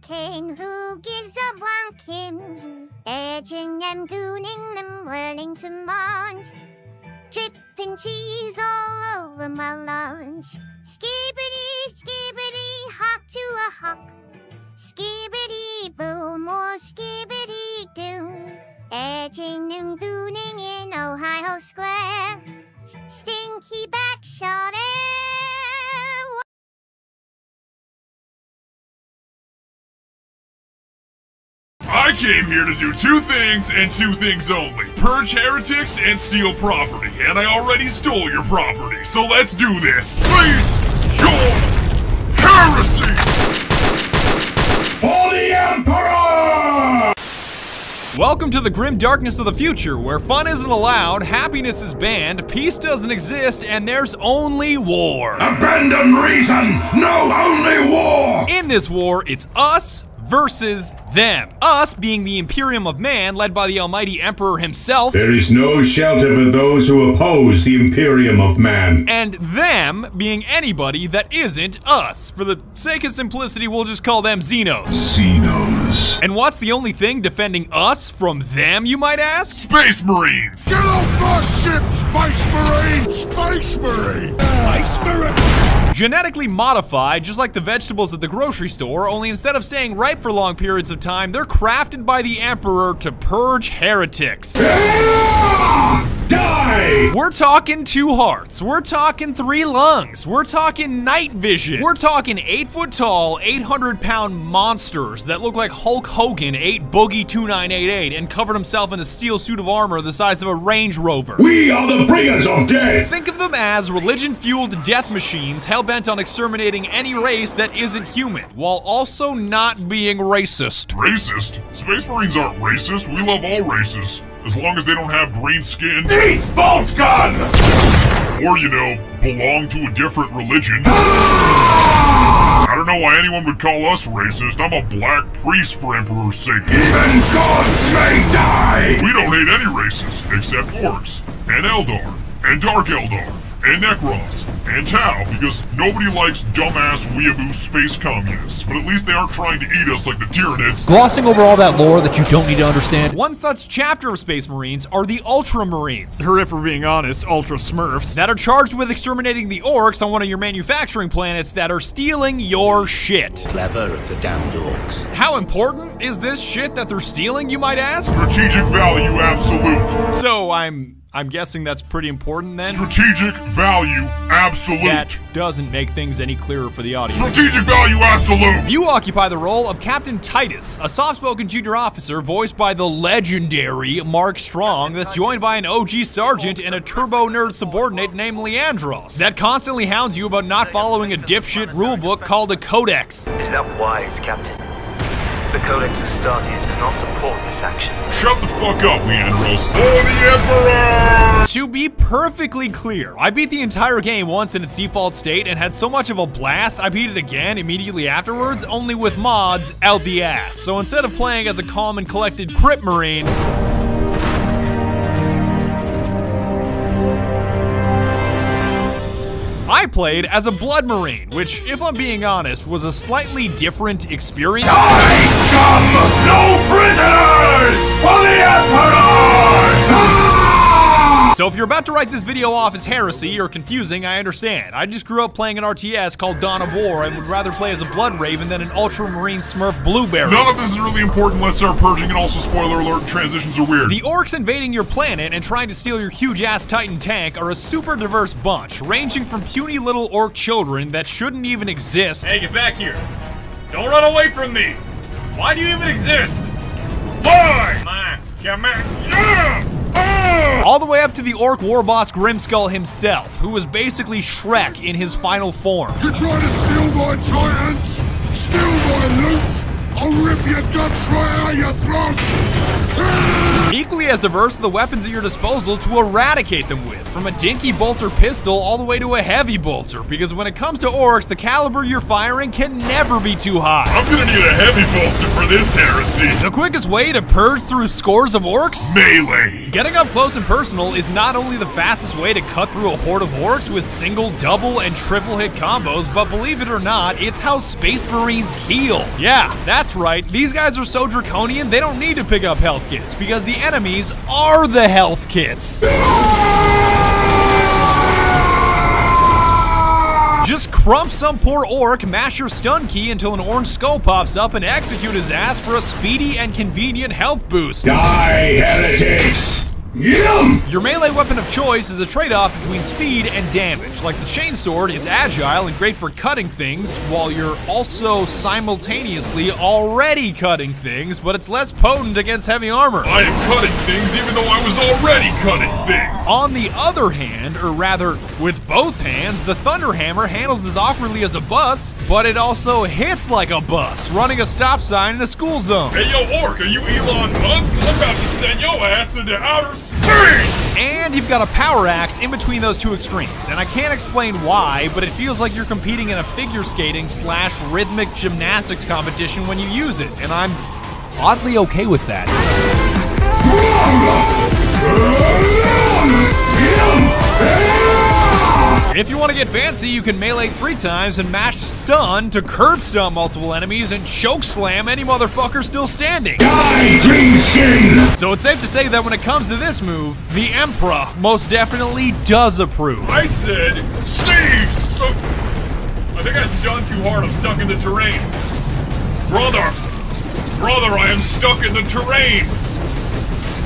king, who gives a blankins? Edging and gooning them, whirling to munch. Dripping cheese all over my lunch. Skibbity, skibbity, hop to a hop. Skibbity boom or skibbity doo. Edging and gooning in Ohio Square. Stinky back shot it. I came here to do two things and two things only. Purge heretics and steal property. And I already stole your property, so let's do this. Face your heresy! For the Emperor! Welcome to the grim darkness of the future, where fun isn't allowed, happiness is banned, peace doesn't exist, and there's only war. Abandon reason! No, only war! In this war, it's us versus them. Us being the Imperium of Man, led by the almighty Emperor himself. There is no shelter for those who oppose the Imperium of Man. And them being anybody that isn't us. For the sake of simplicity, we'll just call them Xenos. Xenos. And what's the only thing defending us from them, you might ask? Space Marines! Get off my ship, Space Marine! Space Marine! Space Marine! Genetically modified, just like the vegetables at the grocery store, only instead of staying ripe for long periods of time, they're crafted by the Emperor to purge heretics. Die! We're talking 2 hearts, we're talking 3 lungs, we're talking night vision, we're talking 8 foot tall, 800-pound monsters that look like Hulk Hogan ate Boogie 2988 and covered himself in a steel suit of armor the size of a Range Rover. We are the bringers of death! Think of them as religion-fueled death machines hell-bent on exterminating any race that isn't human, while also not being racist. Racist? Space Marines aren't racist. We love all races. As long as they don't have green skin. Eat bolt gun! Or, you know, belong to a different religion. I don't know why anyone would call us racist. I'm a black priest for Emperor's sake. Even gods may die! We don't hate any races, except orcs, and Eldar, and Dark Eldar, and Necrons, and Tau, because nobody likes dumbass weeaboo space communists, but at least they aren't trying to eat us like the Tyranids. Glossing over all that lore that you don't need to understand. One such chapter of Space Marines are the Ultramarines, or if we're being honest, Ultra Smurfs, that are charged with exterminating the orcs on one of your manufacturing planets that are stealing your shit. Clever of the damned orcs. How important is this shit that they're stealing, you might ask? Strategic value absolute. So I'm guessing that's pretty important then? Strategic value absolute. That doesn't make things any clearer for the audience. Strategic value absolute. You occupy the role of Captain Titus, a soft-spoken junior officer voiced by the legendary Mark Strong that's joined by an OG sergeant and a turbo-nerd subordinate named Leandros that constantly hounds you about not following a dipshit rulebook called a codex. Is that wise, Captain? The Codex Astartes does not support this action. Shut the fuck up, Leandros. For the Emperor! To be perfectly clear, I beat the entire game once in its default state and had so much of a blast, I beat it again immediately afterwards, only with mods out the ass. So instead of playing as a calm and collected Crypt Marine, I played as a Blood Marine, which, if I'm being honest, was a slightly different experience. Die, scum! No prisoners! For the Emperor! So if you're about to write this video off as heresy or confusing, I understand. I just grew up playing an RTS called Dawn of War and would rather play as a Blood Raven than an Ultramarine Smurf Blueberry. None of this is really important. Let's start purging, and also spoiler alert, transitions are weird. The orcs invading your planet and trying to steal your huge-ass Titan tank are a super diverse bunch, ranging from puny little orc children that shouldn't even exist. Hey, get back here. Don't run away from me. Why do you even exist? Why? Come on. Yeah! All the way up to the orc war boss Grimskull himself, who was basically Shrek in his final form. You trying to steal my Titans? Steal my loot? I'll rip your guts right out your throat! Equally as diverse are the weapons at your disposal to eradicate them with, from a dinky bolter pistol all the way to a heavy bolter, because when it comes to orcs, the caliber you're firing can never be too high. I'm gonna need a heavy bolter for this heresy. The quickest way to purge through scores of orcs? Melee. Getting up close and personal is not only the fastest way to cut through a horde of orcs with single, double, and triple hit combos, but believe it or not, it's how Space Marines heal. Yeah, that's That's right, these guys are so draconian, they don't need to pick up health kits, because the enemies are the health kits. Just crump some poor orc, mash your stun key until an orange skull pops up, and execute his ass for a speedy and convenient health boost. Die, heretics! Yum! Your melee weapon of choice is a trade-off between speed and damage. Like the chainsword is agile and great for cutting things, while you're also simultaneously already cutting things, but it's less potent against heavy armor. I am cutting things even though I was already cutting things. On the other hand, or rather, with both hands, the Thunder Hammer handles as awkwardly as a bus, but it also hits like a bus, running a stop sign in a school zone. Hey yo, orc, are you Elon Musk? I'm about to send your ass into outer space! And you've got a power axe in between those two extremes, and I can't explain why, but it feels like you're competing in a figure skating / rhythmic gymnastics competition when you use it, and I'm oddly okay with that. If you want to get fancy, you can melee 3 times and mash stun to curb stun multiple enemies and choke slam any motherfucker still standing. Die, green skin! So it's safe to say that when it comes to this move, the Emperor most definitely does approve. I said, cease! I think I stunned too hard, I'm stuck in the terrain. Brother, I am stuck in the terrain.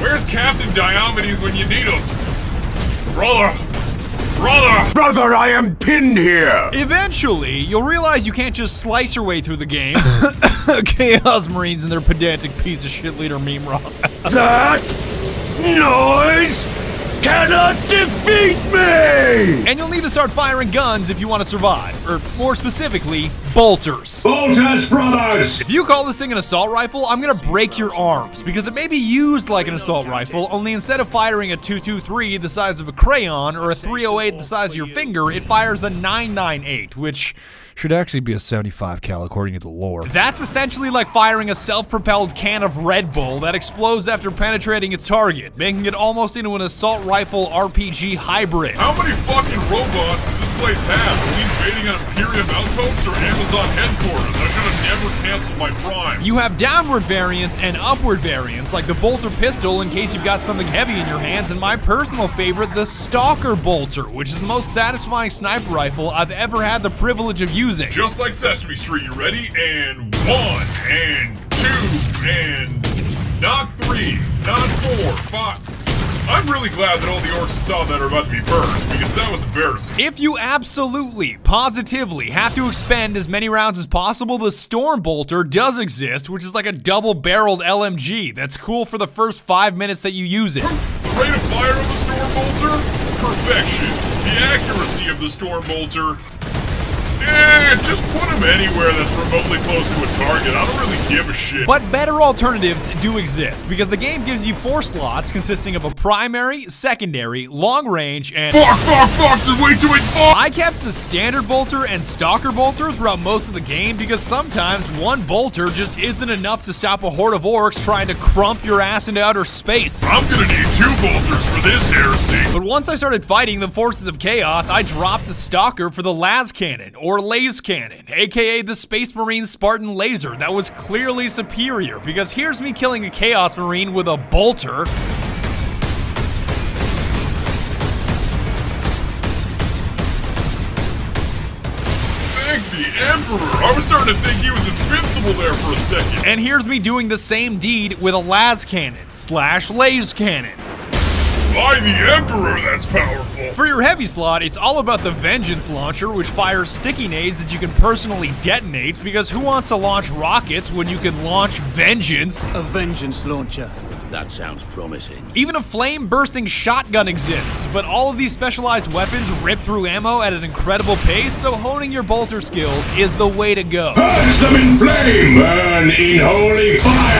Where's Captain Diomedes when you need him? Brother, I am pinned here! Eventually, you'll realize you can't just slice your way through the game. Chaos Marines and their pedantic piece of shit leader meme rock. That noise cannot defeat me! And you'll need to start firing guns if you want to survive. Or more specifically, bolters. Bolters, brothers! If you call this thing an assault rifle, I'm gonna break your arms, because it may be used like an assault rifle, only instead of firing a 223 the size of a crayon or a 308 the size of your finger, it fires a 998, which should actually be a 75 cal according to the lore. That's essentially like firing a self-propelled can of Red Bull that explodes after penetrating its target, making it almost into an assault rifle RPG hybrid. How many fucking robots does this place have? Are we invading an Imperium outpost or Amazon headquarters? I should have never canceled my Prime. You have downward variants and upward variants, like the bolter pistol in case you've got something heavy in your hands, and my personal favorite, the Stalker bolter, which is the most satisfying sniper rifle I've ever had the privilege of using. Just like Sesame Street, you ready? And 1, and 2, and not 3, not 4, 5. I'm really glad that all the orcs saw that are about to be purged, because that was embarrassing. If you absolutely, positively have to expend as many rounds as possible, the Storm Bolter does exist, which is like a double-barreled LMG that's cool for the first 5 minutes that you use it. The rate of fire of the Storm Bolter? Perfection. The accuracy of the Storm Bolter? Just put him anywhere that's remotely close to a target. I don't really give a shit. But better alternatives do exist, because the game gives you 4 slots consisting of a primary, secondary, long range, and Fuck, there's way too much fuck! I kept the standard bolter and stalker bolter throughout most of the game because sometimes one bolter just isn't enough to stop a horde of orcs trying to crump your ass into outer space. I'm gonna need 2 bolters for this heresy. But once I started fighting the forces of chaos, I dropped the stalker for the las cannon, or laze cannon, aka the Space Marine Spartan laser that was clearly superior, because here's me killing a Chaos Marine with a bolter. Thank the Emperor! I was starting to think he was invincible there for a second. And here's me doing the same deed with a las cannon / laze cannon. By the Emperor, that's powerful! For your heavy slot, it's all about the Vengeance Launcher, which fires sticky nades that you can personally detonate, because who wants to launch rockets when you can launch vengeance? A Vengeance Launcher. That sounds promising. Even a flame-bursting shotgun exists, but all of these specialized weapons rip through ammo at an incredible pace, so honing your bolter skills is the way to go. Purge them in flame! Burn in holy fire!